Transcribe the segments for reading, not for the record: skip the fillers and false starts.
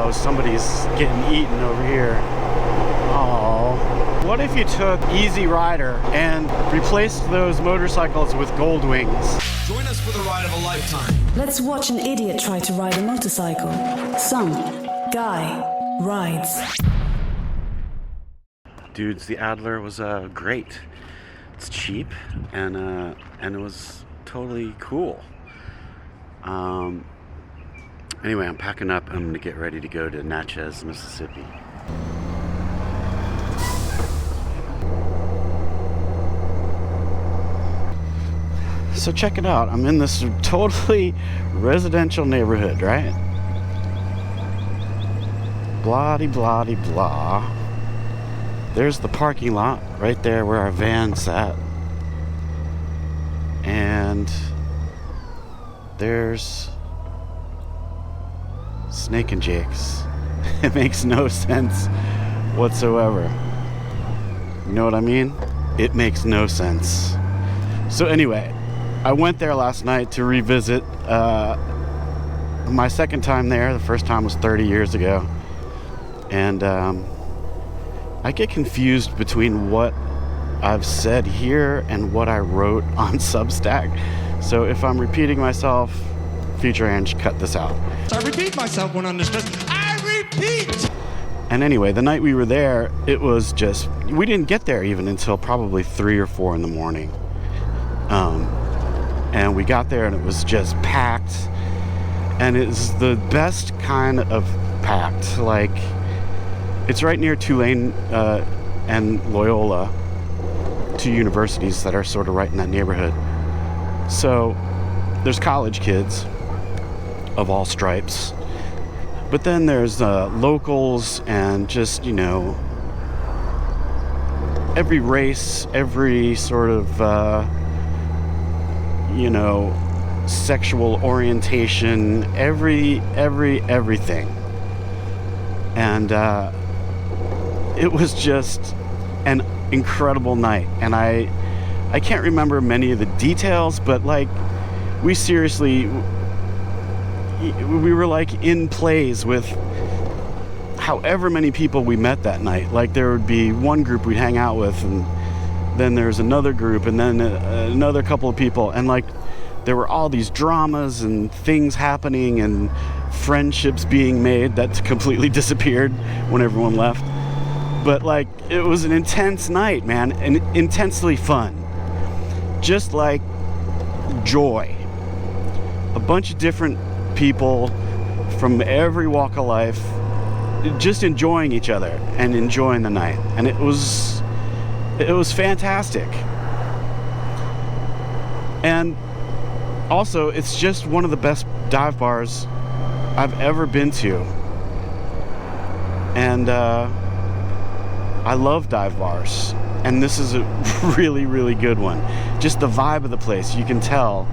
no, somebody's getting eaten over here. Oh. What if you took Easy Rider and replaced those motorcycles with Goldwings? Join us for the ride of a lifetime. Let's watch an idiot try to ride a motorcycle. Some guy rides. Dudes, the Adler was great. It's cheap and it was totally cool. Anyway, I'm packing up. I'm gonna get ready to go to Natchez, Mississippi. So check it out. I'm in this totally residential neighborhood, right? Blah-de-blah-de-blah. There's the parking lot right there where our van sat. And there's Snake and Jake's. It makes no sense whatsoever. You know what I mean? It makes no sense. So anyway, I went there last night to revisit my second time there. The first time was 30 years ago. And I get confused between what I've said here and what I wrote on Substack. So if I'm repeating myself, future Ange, cut this out. I repeat myself when understood. I repeat! And anyway, the night we were there, it was just, we didn't get there even until probably 3 or 4 in the morning. And we got there and it was just packed. And it's the best kind of packed. Like, it's right near Tulane and Loyola, 2 universities that are sort of right in that neighborhood. So there's college kids of all stripes, but then there's locals and just, you know, every race, every sort of you know, sexual orientation, everything. And it was just an incredible night. And I can't remember many of the details, but like, we were like in plays with however many people we met that night. Like, there would be one group we'd hang out with, and then there's another group, and then another couple of people, and like, there were all these dramas and things happening and friendships being made that completely disappeared when everyone left. But like, it was an intense night, man, and intensely fun. Just like joy. A bunch of different people from every walk of life just enjoying each other and enjoying the night. And it was fantastic. And also, it's just one of the best dive bars I've ever been to. And I love dive bars, and this is a really, really good one. Just the vibe of the place, you can tell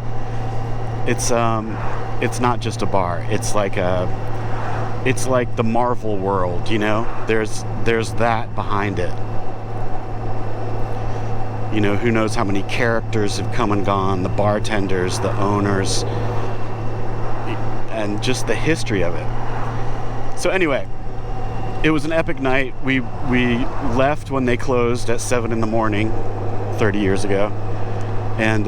it's not just a bar. It's like the Marvel world, you know? There's that behind it. You know, who knows how many characters have come and gone, the bartenders, the owners, and just the history of it. So anyway, it was an epic night. We left when they closed at 7 in the morning 30 years ago. And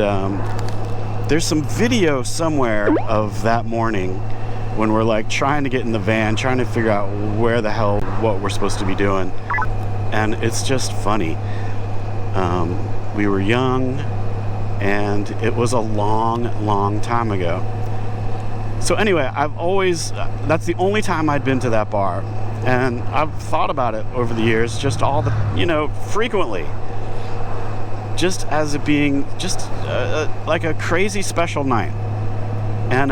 there's some video somewhere of that morning when we're like trying to get in the van, trying to figure out where the hell, what we're supposed to be doing. And it's just funny. We were young, and it was a long, long time ago. So anyway, that's the only time I'd been to that bar. And I've thought about it over the years, just frequently. Just as it being just like a crazy special night. And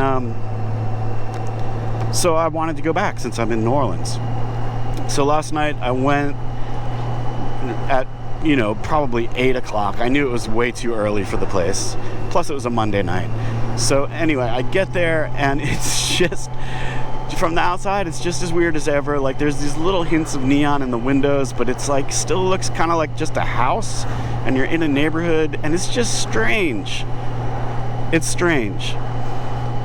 so I wanted to go back since I'm in New Orleans. So last night I went at, probably 8 o'clock. I knew it was way too early for the place. Plus it was a Monday night. So anyway, I get there and it's just, from the outside, it's just as weird as ever. Like, there's these little hints of neon in the windows, but it's like, still looks kind of like just a house, and you're in a neighborhood, and it's just strange. It's strange.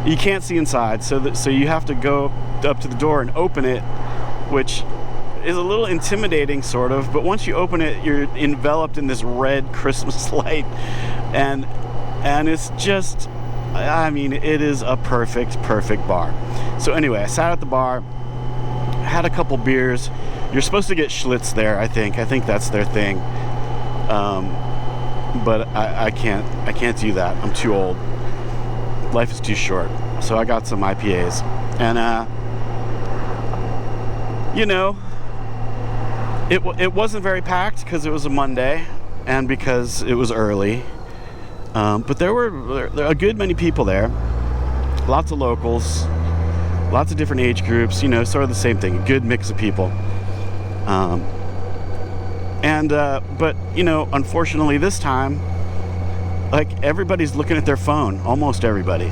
You can't see inside, so you have to go up to the door and open it, which is a little intimidating, sort of, but once you open it, you're enveloped in this red Christmas light, and it's just, I mean, it is a perfect bar. So anyway, I sat at the bar, had a couple beers. You're supposed to get Schlitz there, I think that's their thing, but I can't do that. I'm too old. Life is too short. So I got some IPAs, and you know, it wasn't very packed because it was a Monday and because it was early, but there were a good many people there, lots of locals, lots of different age groups, you know, sort of the same thing, a good mix of people. But you know, unfortunately this time, like, everybody's looking at their phone, almost everybody.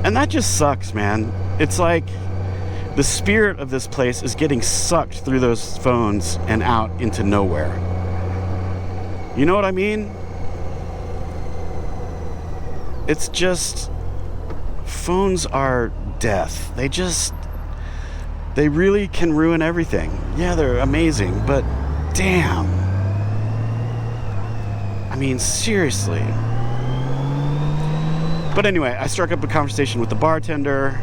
And that just sucks, man. It's like the spirit of this place is getting sucked through those phones and out into nowhere. You know what I mean? It's just, phones are death. They really can ruin everything. Yeah, they're amazing, but damn. I mean, seriously. But anyway, I struck up a conversation with the bartender,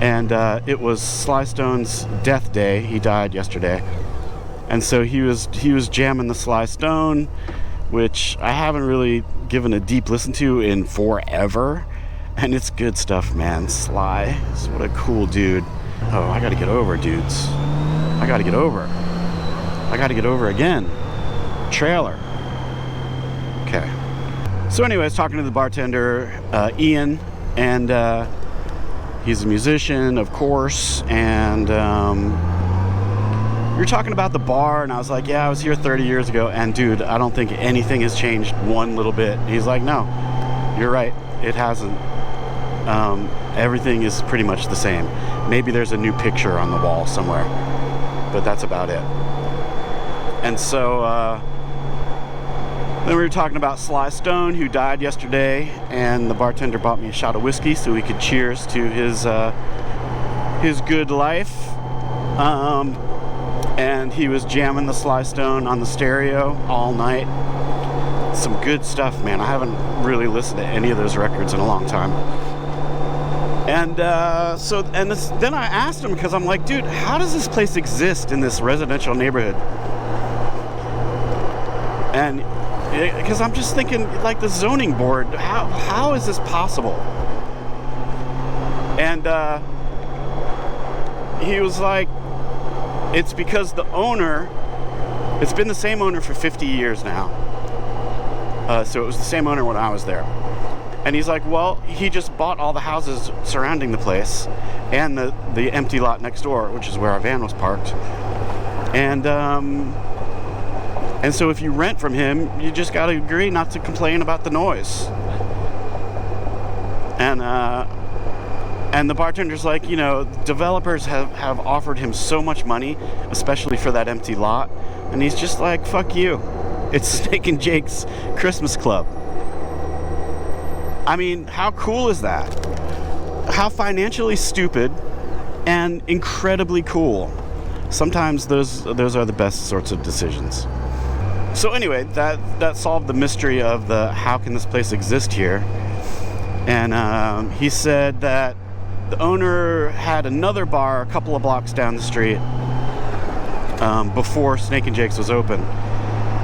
and it was Sly Stone's death day. He died yesterday. And so he was jamming the Sly Stone, which I haven't really given a deep listen to in forever. And it's good stuff, man. Sly, what a cool dude. Oh, I gotta get over, dudes. I gotta get over again. Trailer. Okay. So anyway, I was talking to the bartender, Ian, and he's a musician, of course, and we were talking about the bar, and I was like, yeah, I was here 30 years ago, and dude, I don't think anything has changed one little bit. He's like, no, you're right, it hasn't. Everything is pretty much the same. Maybe there's a new picture on the wall somewhere, but that's about it. And so then we were talking about Sly Stone, who died yesterday, and the bartender bought me a shot of whiskey so we could cheers to his good life. And he was jamming the Sly Stone on the stereo all night. Some good stuff, man. I haven't really listened to any of those records in a long time. And then I asked him, because I'm like, dude, how does this place exist in this residential neighborhood? And because I'm just thinking, like, the zoning board, how is this possible? And he was like, it's because the owner, it's been the same owner for 50 years now. So it was the same owner when I was there. And he's like, well, he just bought all the houses surrounding the place and the empty lot next door, which is where our van was parked. And so if you rent from him, you just got to agree not to complain about the noise. And the bartender's like, you know, developers have offered him so much money, especially for that empty lot. And he's just like, fuck you. It's Snake and Jake's Christmas Club. I mean, how cool is that? How financially stupid and incredibly cool. Sometimes those are the best sorts of decisions. So anyway, that solved the mystery of the how can this place exist here. And he said that the owner had another bar a couple of blocks down the street before Snake and Jake's was open.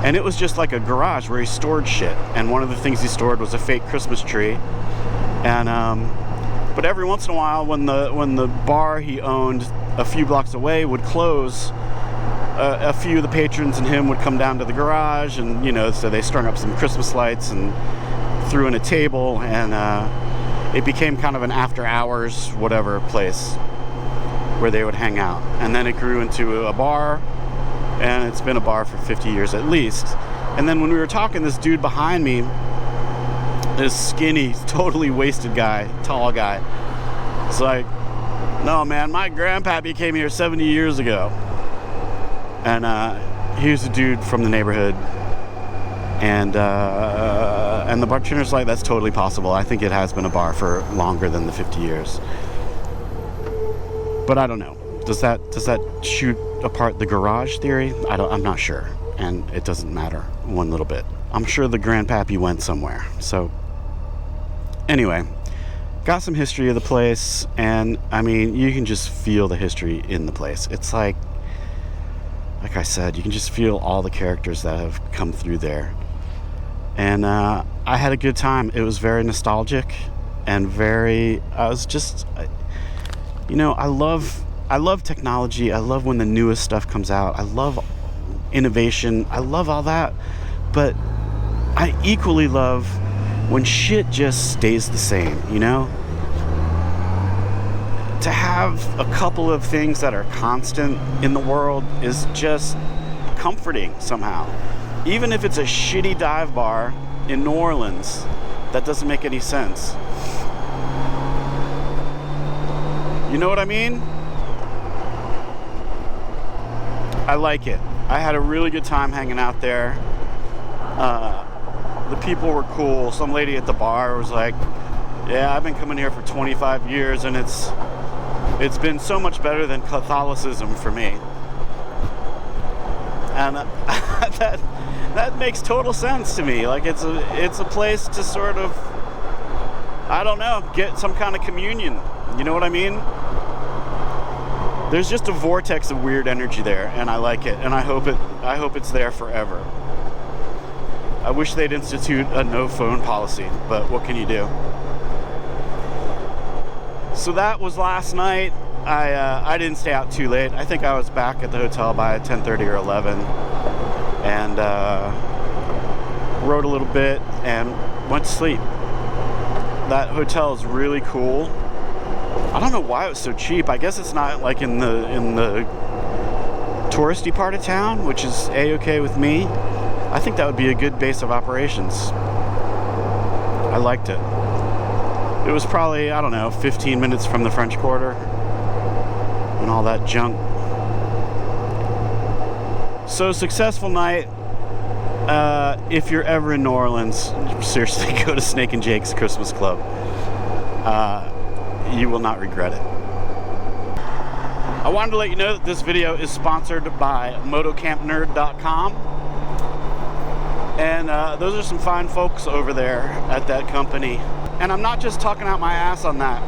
And it was just like a garage where he stored shit. And one of the things he stored was a fake Christmas tree. And but every once in a while, when the bar he owned a few blocks away would close, a few of the patrons and him would come down to the garage, and you know, so they strung up some Christmas lights and threw in a table, and it became kind of an after hours whatever place where they would hang out. And then it grew into a bar, and it's been a bar for 50 years at least. And then when we were talking, this dude behind me, this skinny, totally wasted guy, tall guy, it's like, no man, my grandpappy came here 70 years ago. And he was a dude from the neighborhood. And the bartender's like, that's totally possible. I think it has been a bar for longer than the 50 years. But I don't know. Does that shoot apart the garage theory? I'm not sure, and it doesn't matter one little bit. I'm sure the grandpappy went somewhere. So anyway, got some history of the place, and I mean, you can just feel the history in the place. It's like I said, you can just feel all the characters that have come through there. And I had a good time. It was very nostalgic and I love technology. I love when the newest stuff comes out. I love innovation. I love all that. But I equally love when shit just stays the same, you know? To have a couple of things that are constant in the world is just comforting somehow. Even if it's a shitty dive bar in New Orleans, that doesn't make any sense. You know what I mean? I like it. I had a really good time hanging out there. The people were cool. Some lady at the bar was like, yeah, I've been coming here for 25 years and it's been so much better than Catholicism for me. And that makes total sense to me. Like it's a place to sort of, I don't know, get some kind of communion. You know what I mean? There's just a vortex of weird energy there, and I like it, and I hope it's there forever. I wish they'd institute a no phone policy, but what can you do? So that was last night. I didn't stay out too late. I think I was back at the hotel by 10:30 or 11, and rode a little bit and went to sleep. That hotel is really cool. I don't know why it was so cheap. I guess it's not like in the touristy part of town, which is A-okay with me. I think that would be a good base of operations. I liked it. It was probably, I don't know, 15 minutes from the French Quarter and all that junk. So, successful night. If you're ever in New Orleans, seriously, go to Snake and Jake's Christmas Club. You will not regret it. I wanted to let you know that this video is sponsored by MotoCampNerd.com. And those are some fine folks over there at that company. And I'm not just talking out my ass on that.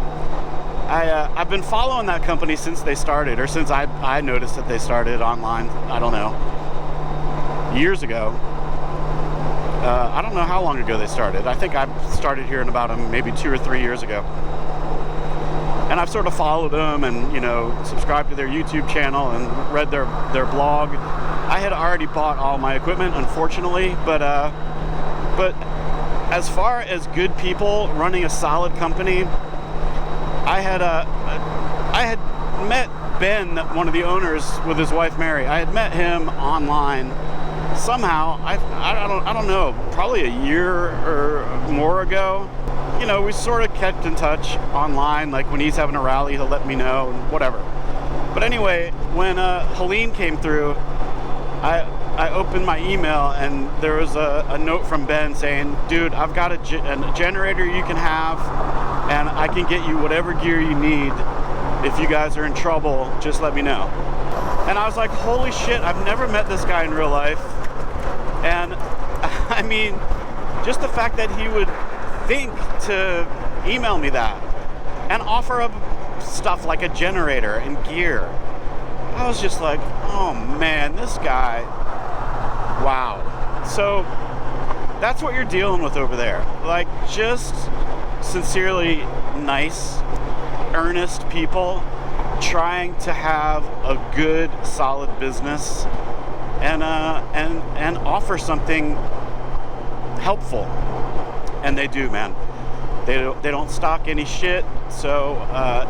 I've been following that company since they started, or since I noticed that they started online, I don't know, years ago. I don't know how long ago they started. I think I started hearing about them maybe 2 or 3 years ago. And I've sort of followed them and, you know, subscribed to their YouTube channel and read their blog. I had already bought all my equipment, unfortunately, but as far as good people running a solid company, I had met Ben, one of the owners, with his wife Mary. I had met him online somehow. I don't know, probably a year or more ago. You know, we sort of kept in touch online. Like when he's having a rally, he'll let me know, and whatever. But anyway, when Helene came through, I opened my email and there was a note from Ben saying, dude, I've got a generator you can have, and I can get you whatever gear you need. If you guys are in trouble, just let me know. And I was like, holy shit, I've never met this guy in real life. And I mean, just the fact that he would think to email me that and offer up stuff like a generator and gear. I was just like, oh man, this guy, wow. So that's what you're dealing with over there. Like, just sincerely nice, earnest people trying to have a good, solid business and offer something helpful. And they do, man. They don't stock any shit. So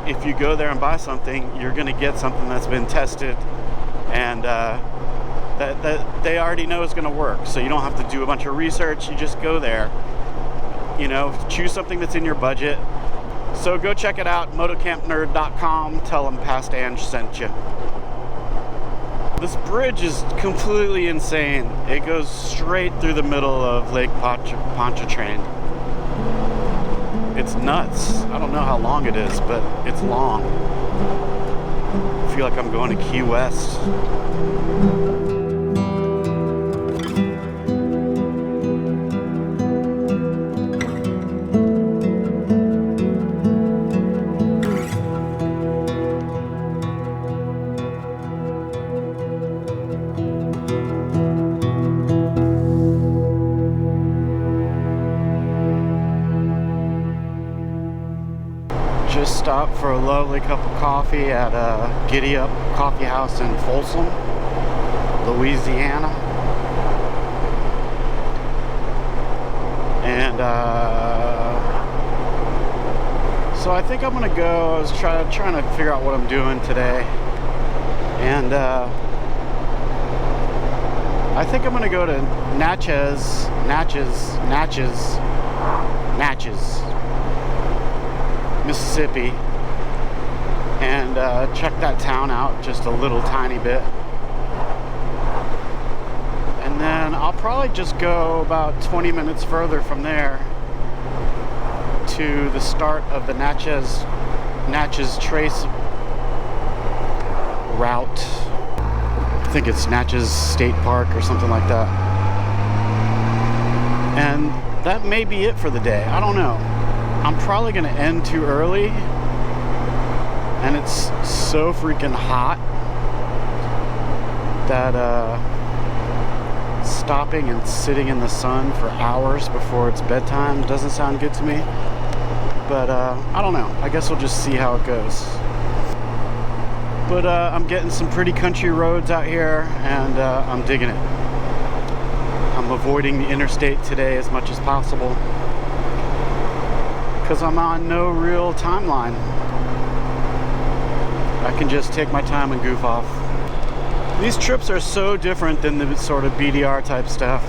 if you go there and buy something, you're gonna get something that's been tested and that they already know is gonna work. So you don't have to do a bunch of research. You just go there. You know, choose something that's in your budget. So go check it out, MotoCampNerd.com. Tell them Past Ange sent you. This bridge is completely insane. It goes straight through the middle of Lake Pontchartrain. It's nuts. I don't know how long it is, but it's long. feel like I'm going to Key West. Just stopped for a lovely cup of coffee at Giddy Up Coffee House in Folsom, Louisiana. And so I think I'm gonna go. I was trying to figure out what I'm doing today, and I think I'm gonna go to Natchez, Mississippi, and check that town out just a little tiny bit. And then I'll probably just go about 20 minutes further from there to the start of the Natchez Trace route. I think it's Natchez State Park or something like that. And that may be it for the day. I don't know. I'm probably gonna end too early, and it's so freaking hot that stopping and sitting in the sun for hours before it's bedtime doesn't sound good to me. But I don't know. I guess we'll just see how it goes. But I'm getting some pretty country roads out here, and I'm digging it. I'm avoiding the interstate today as much as possible, because I'm on no real timeline. I can just take my time and goof off. These trips are so different than the sort of BDR type stuff.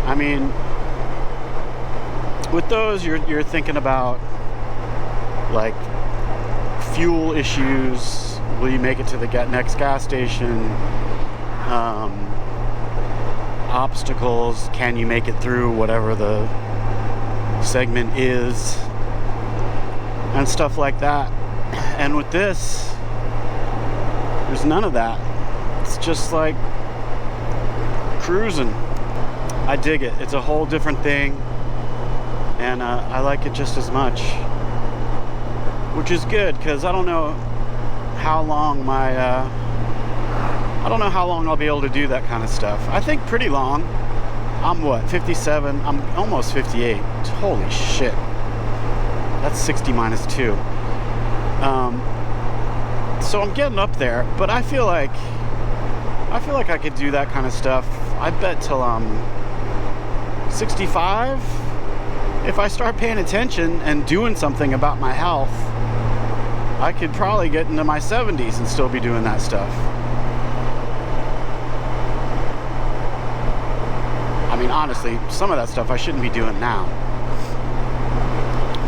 I mean, with those, you're thinking about like fuel issues. Will you make it to the next gas station? Obstacles. Can you make it through whatever the segment is, and stuff like that. And with this, there's none of that. It's just like cruising. I dig it. It's a whole different thing, and I like it just as much, which is good, because I don't know how long I'll be able to do that kind of stuff. I think pretty long. I'm what, 57? I'm almost 58. Holy shit. That's 60 minus 2. So I'm getting up there, but I feel like I could do that kind of stuff, I bet, till I'm 65. If I start paying attention and doing something about my health, I could probably get into my 70s and still be doing that stuff. I mean, honestly, some of that stuff I shouldn't be doing now.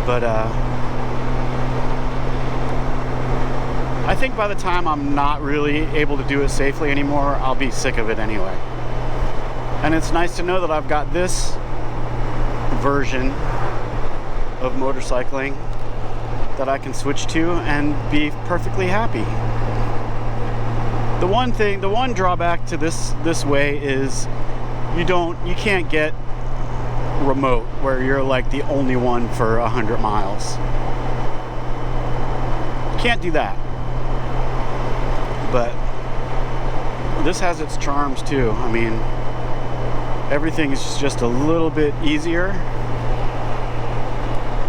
But I think by the time I'm not really able to do it safely anymore, I'll be sick of it anyway. And it's nice to know that I've got this version of motorcycling that I can switch to and be perfectly happy. The one drawback to this way is you can't get remote where you're like the only one for 100 miles. You can't do that. But this has its charms too. I mean, everything is just a little bit easier,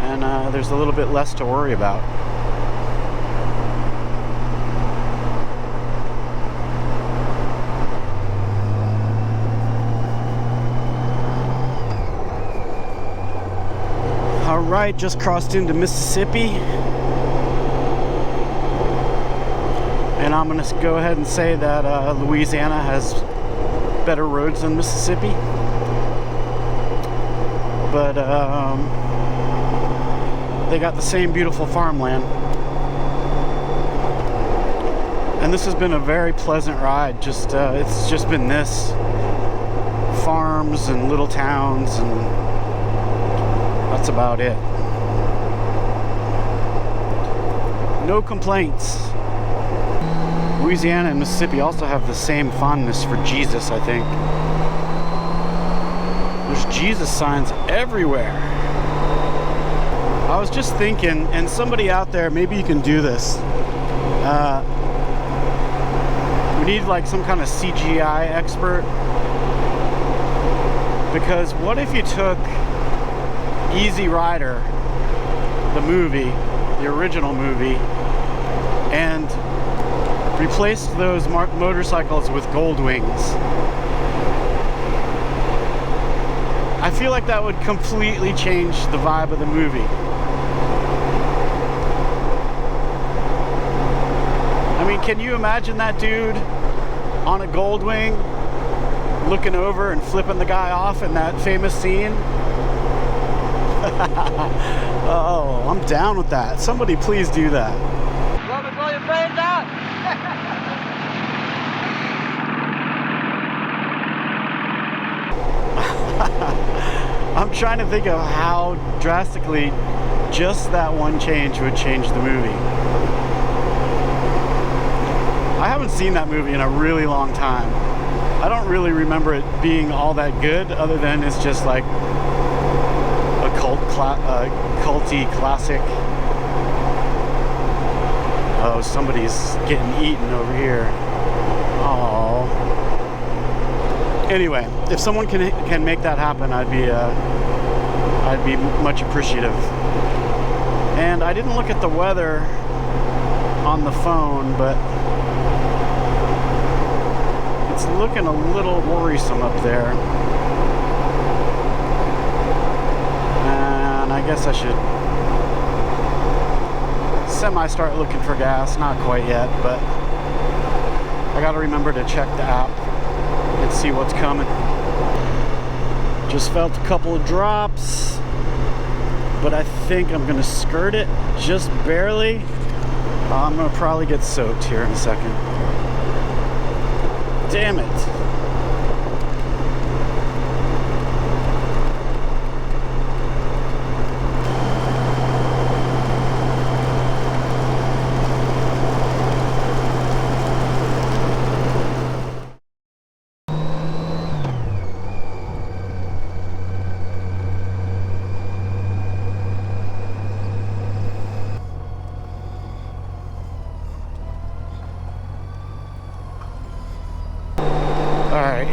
and there's a little bit less to worry about. All right, just crossed into Mississippi. And I'm going to go ahead and say that Louisiana has better roads than Mississippi. But they got the same beautiful farmland. And this has been a very pleasant ride. It's just been this. Farms and little towns, and that's about it. No complaints. Louisiana and Mississippi also have the same fondness for Jesus, I think. There's Jesus signs everywhere. I was just thinking, and somebody out there, maybe you can do this. We need like some kind of CGI expert. Because what if you took Easy Rider, the movie, the original movie, and replaced those motorcycles with Goldwings? I feel like that would completely change the vibe of the movie. I mean, can you imagine that dude on a Goldwing looking over and flipping the guy off in that famous scene? Oh, I'm down with that. Somebody please do that. Want to blow your brains out? I'm trying to think of how drastically just that one change would change the movie. I haven't seen that movie in a really long time. I don't really remember it being all that good, other than it's just like a culty classic. Oh, somebody's getting eaten over here. Oh. Anyway, if someone can make that happen, I'd be much appreciative. And I didn't look at the weather on the phone, but it's looking a little worrisome up there. And I guess I should semi-start looking for gas. Not quite yet, but I gotta remember to check the app and see what's coming. Just felt a couple of drops, but I think I'm gonna skirt it just barely. I'm gonna probably get soaked here in a second. Damn it.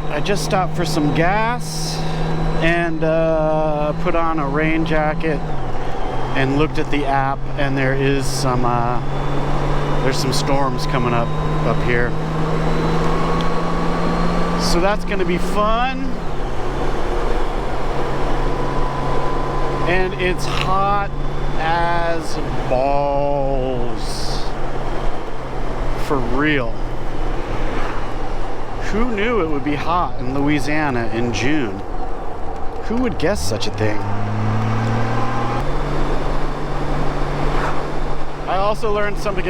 I just stopped for some gas and put on a rain jacket and looked at the app, and there is some there's some storms coming up here, so that's gonna be fun. And it's hot as balls, for real. Who knew it would be hot in Louisiana in June? Who would guess such a thing? I also learned something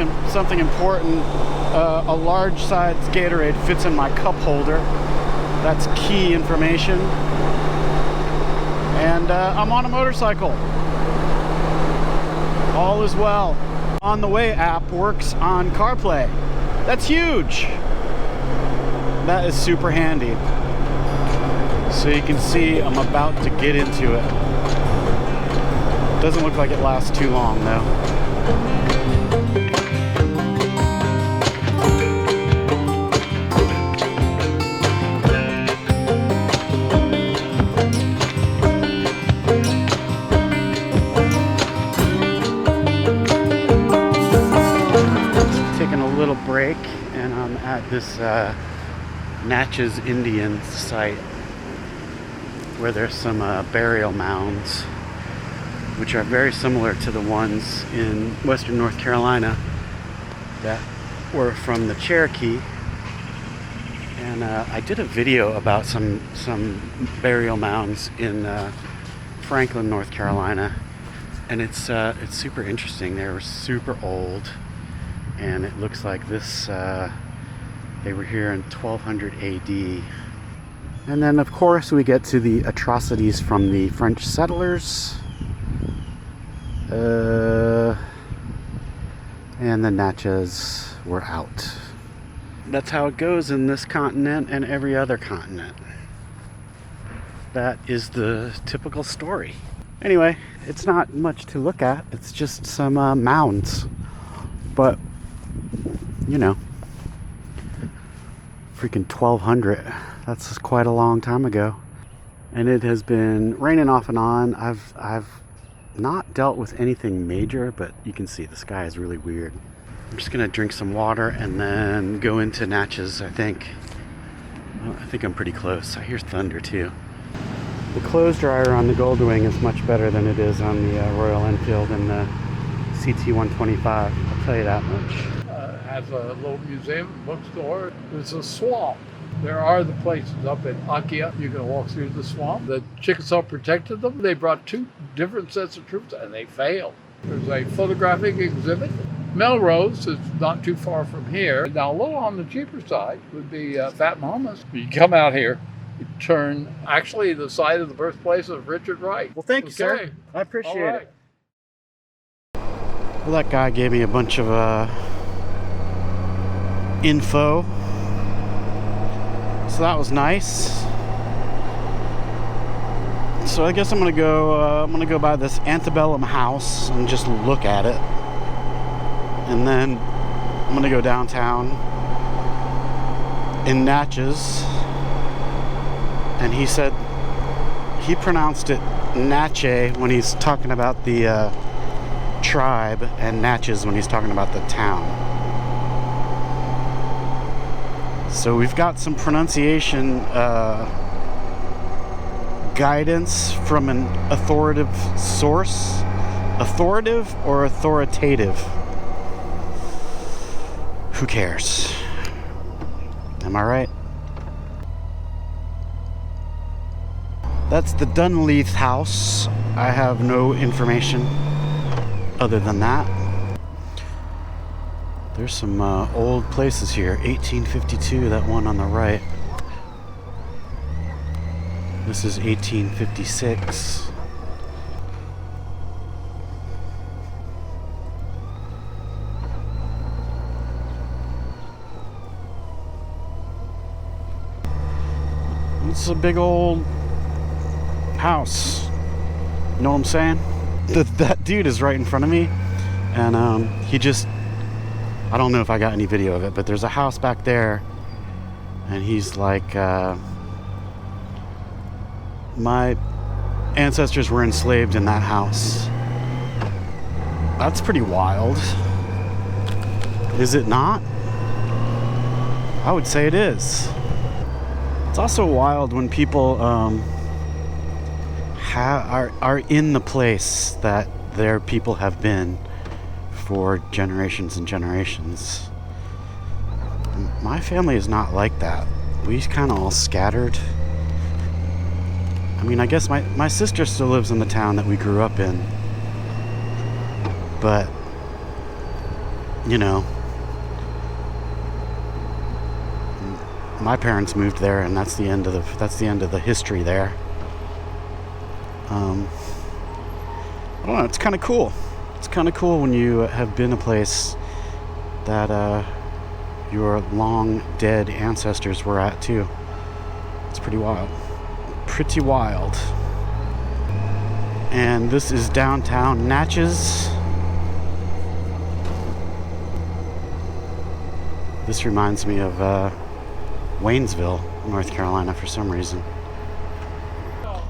important. A large size Gatorade fits in my cup holder. That's key information. And I'm on a motorcycle. All is well. On the Way app works on CarPlay. That's huge. That is super handy. So you can see I'm about to get into it. Doesn't look like it lasts too long though. Taking a little break, and I'm at this Natchez Indian site where there's some burial mounds, which are very similar to the ones in western North Carolina that were from the Cherokee. And I did a video about some burial mounds in Franklin, North Carolina, and it's super interesting. They were super old, and it looks like this they were here in 1200 AD. And then of course we get to the atrocities from the French settlers. And the Natchez were out. that's how it goes in this continent and every other continent. That is the typical story. Anyway, it's not much to look at. It's just some mounds. But, you know, freaking 1200. That's quite a long time ago. And it has been raining off and on. I've not dealt with anything major, but you can see the sky is really weird. I'm just gonna drink some water and then go into Natchez, I think. Well, I think I'm pretty close. I hear thunder too. The clothes dryer on the Goldwing is much better than it is on the Royal Enfield and the CT125. I'll tell you that much. Has a little museum, bookstore. There's a swamp. There are the places up in Akia. You can walk through the swamp. The Chickasaw protected them. They brought 2 different sets of troops and they failed. There's a photographic exhibit. Melrose is not too far from here. Now, a little on the cheaper side would be Fat Mama's. You come out here, you turn actually the site of the birthplace of Richard Wright. Well, thank you, sir. I appreciate All right. it. Well, that guy gave me a bunch of info. So that was nice. So I guess I'm gonna go by this antebellum house and just look at it. And then I'm gonna go downtown in Natchez. And he said he pronounced it Natchez when he's talking about the tribe, and Natchez when he's talking about the town. So we've got some pronunciation guidance from an authoritative source. Authoritative or authoritative? Who cares? Am I right? That's the Dunleith house. I have no information other than that. There's some old places here. 1852, that one on the right. This is 1856. It's a big old house. You know what I'm saying? That dude is right in front of me, and he just, I don't know if I got any video of it, but there's a house back there, and he's like, my ancestors were enslaved in that house. That's pretty wild. Is it not? I would say it is. It's also wild when people are in the place that their people have been for generations and generations. My family is not like that. We kind of all scattered. I mean, I guess my sister still lives in the town that we grew up in. But, you know, my parents moved there, and that's the end of the history there. I don't know, it's kind of cool. It's kind of cool when you have been a place that your long dead ancestors were at too. It's pretty wild. Pretty wild. And this is downtown Natchez. This reminds me of Waynesville, North Carolina, for some reason. I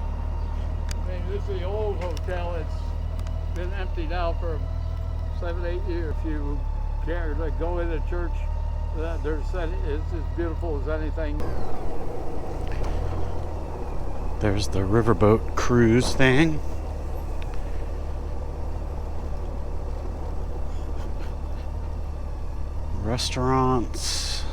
mean, this is the old hotel. It's been empty now for 7-8 years. If you care to go into church, it's as beautiful as anything. There's the riverboat cruise thing. Restaurants.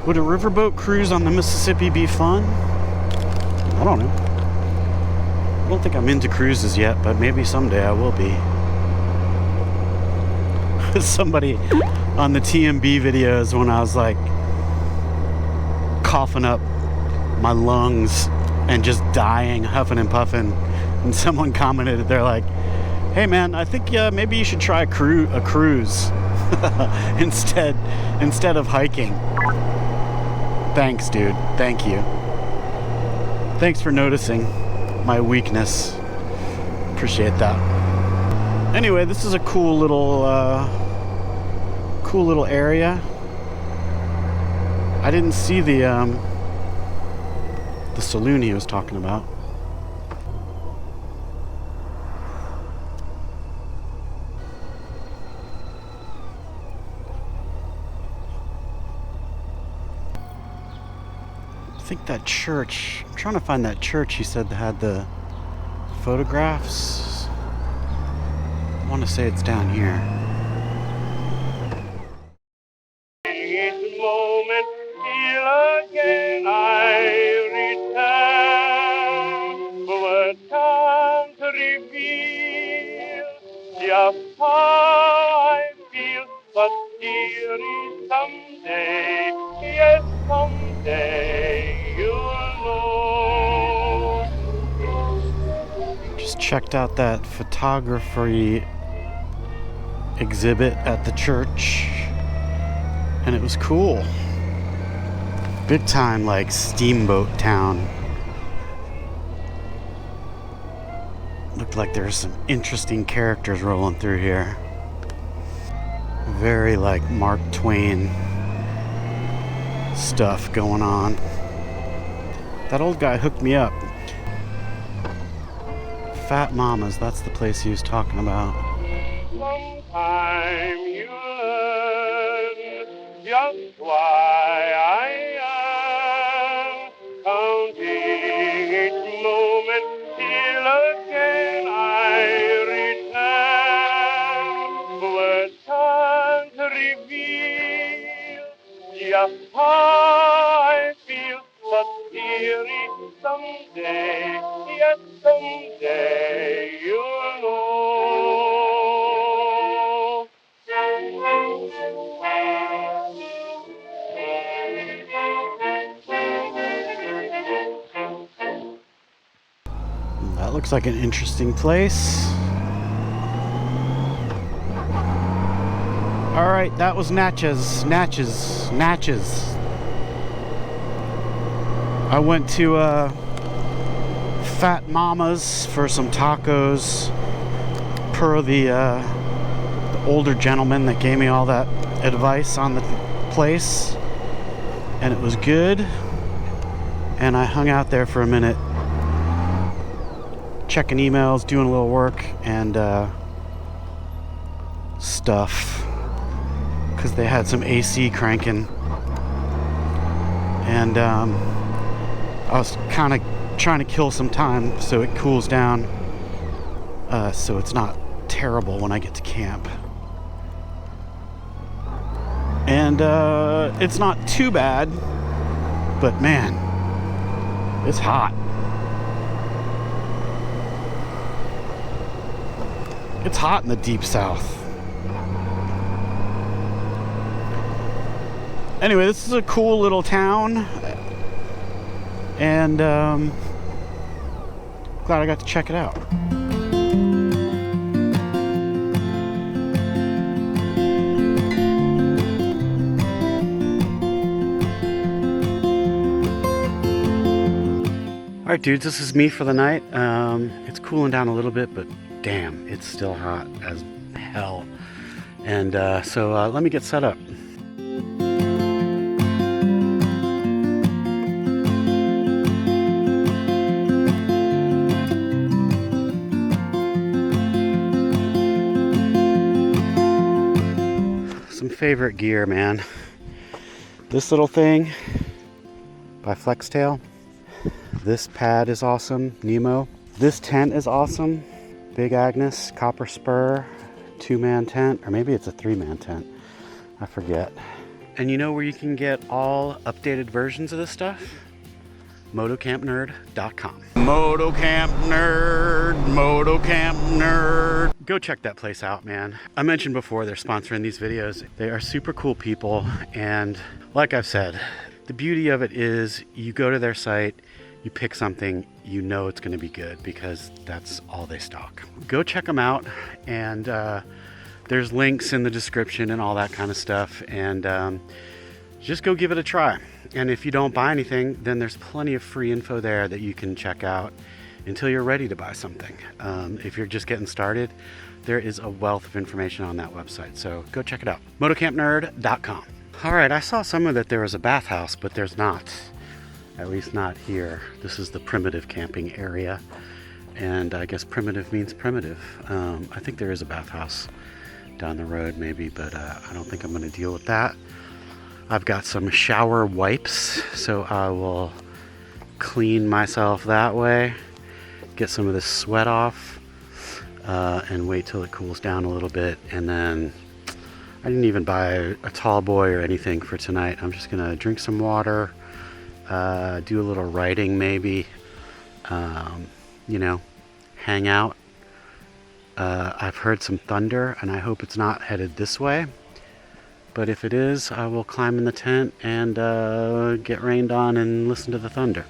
Would a riverboat cruise on the Mississippi be fun? I don't know. I don't think I'm into cruises yet, but maybe someday I will be. Somebody on the TMB videos, when I was like coughing up my lungs and just dying, huffing and puffing, and someone commented, they're like, Hey man, I think maybe you should try a cruise instead of hiking. Thanks, dude. Thank you. Thanks for noticing my weakness. Appreciate that. Anyway, this is a cool little area. I didn't see the saloon he was talking about. I think that church, I'm trying to find that church he said that had the photographs. I want to say it's down here. Each moment till again I return, for time to reveal just how I feel, but dearie, someday, yes, someday you'll know. Just checked out that photography exhibit at the church, and it was cool. Big time, like, steamboat town. Looked like there's some interesting characters rolling through here. Very like Mark Twain stuff going on. That old guy hooked me up. Fat Mama's, that's the place he was talking about. Sometime you learn just why I am counting each moment till again I return. For time to reveal just how I feel, but dearie, someday, yes, someday you'll know. That looks like an interesting place. All right, that was Natchez. I went to Fat Mama's for some tacos per the older gentleman that gave me all that advice on the place, and it was good. And I hung out there for a minute, checking emails, doing a little work and stuff, because they had some AC cranking, and I was kind of trying to kill some time so it cools down, so it's not terrible when I get to camp. And it's not too bad, but man, it's hot. It's hot in the deep south. Anyway, this is a cool little town, and glad I got to check it out. Alright dudes, this is me for the night. It's cooling down a little bit, but damn, it's still hot as hell. And so let me get set up. Some favorite gear, man. This little thing by Flextail. This pad is awesome, Nemo. This tent is awesome. Big Agnes, copper spur, 2-man tent, or maybe it's a 3-man tent. I forget. And you know where you can get all updated versions of this stuff? MotoCampNerd.com. MotoCampNerd. Go check that place out, man. I mentioned before they're sponsoring these videos. They are super cool people, and like I've said, the beauty of it is you go to their site, you pick something, you know it's going to be good because that's all they stock. Go check them out, and there's links in the description and all that kind of stuff, and just go give it a try. And if you don't buy anything, then there's plenty of free info there that you can check out until you're ready to buy something. If you're just getting started, there is a wealth of information on that website, so go check it out. MotoCampNerd.com. All right, I saw somewhere that there was a bathhouse, but there's not. At least not here. This is the primitive camping area, and I guess primitive means primitive. I think there is a bathhouse down the road maybe, but I don't think I'm going to deal with that. I've got some shower wipes, so I will clean myself that way, get some of this sweat off, and wait till it cools down a little bit. And then I didn't even buy a tall boy or anything for tonight. I'm just gonna drink some water, do a little writing maybe, you know, hang out. I've heard some thunder, and I hope it's not headed this way, but if it is, I will climb in the tent and get rained on and listen to the thunder.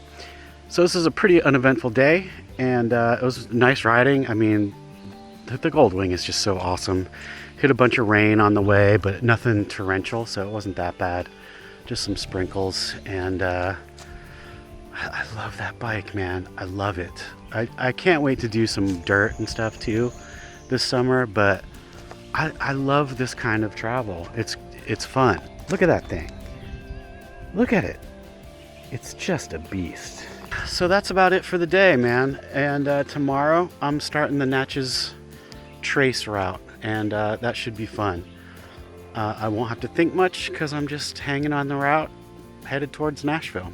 So this is a pretty uneventful day, and it was nice riding. I mean, the Goldwing is just so awesome. Hit a bunch of rain on the way, but nothing torrential, so it wasn't that bad. Just some sprinkles, and I love that bike, man. I love it. I can't wait to do some dirt and stuff too this summer, but I love this kind of travel. It's fun. Look at that thing. Look at it. It's just a beast. So that's about it for the day, man. And tomorrow I'm starting the Natchez trace route, and that should be fun. I won't have to think much because I'm just hanging on the route headed towards Nashville.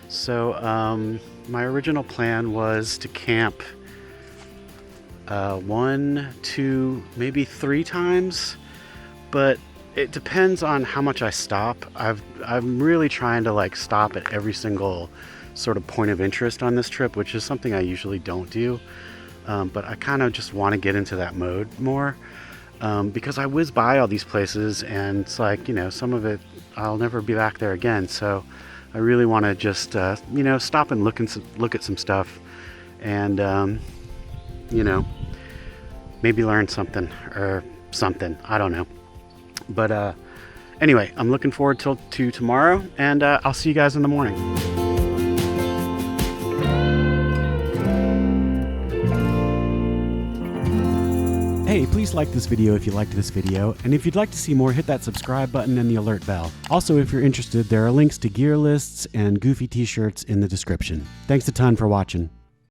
So my original plan was to camp 1, 2, maybe 3 times, but it depends on how much I stop. I'm really trying to like stop at every single sort of point of interest on this trip, which is something I usually don't do. But I kind of just want to get into that mode more, because I whiz by all these places, and it's like, you know, some of it I'll never be back there again. So I really want to just you know, stop and look at some stuff, and you know, maybe learn something or something. I don't know. But anyway, I'm looking forward to tomorrow, and I'll see you guys in the morning. Hey, please like this video if you liked this video, and if you'd like to see more, hit that subscribe button and the alert bell. Also, if you're interested, there are links to gear lists and goofy t-shirts in the description. Thanks a ton for watching.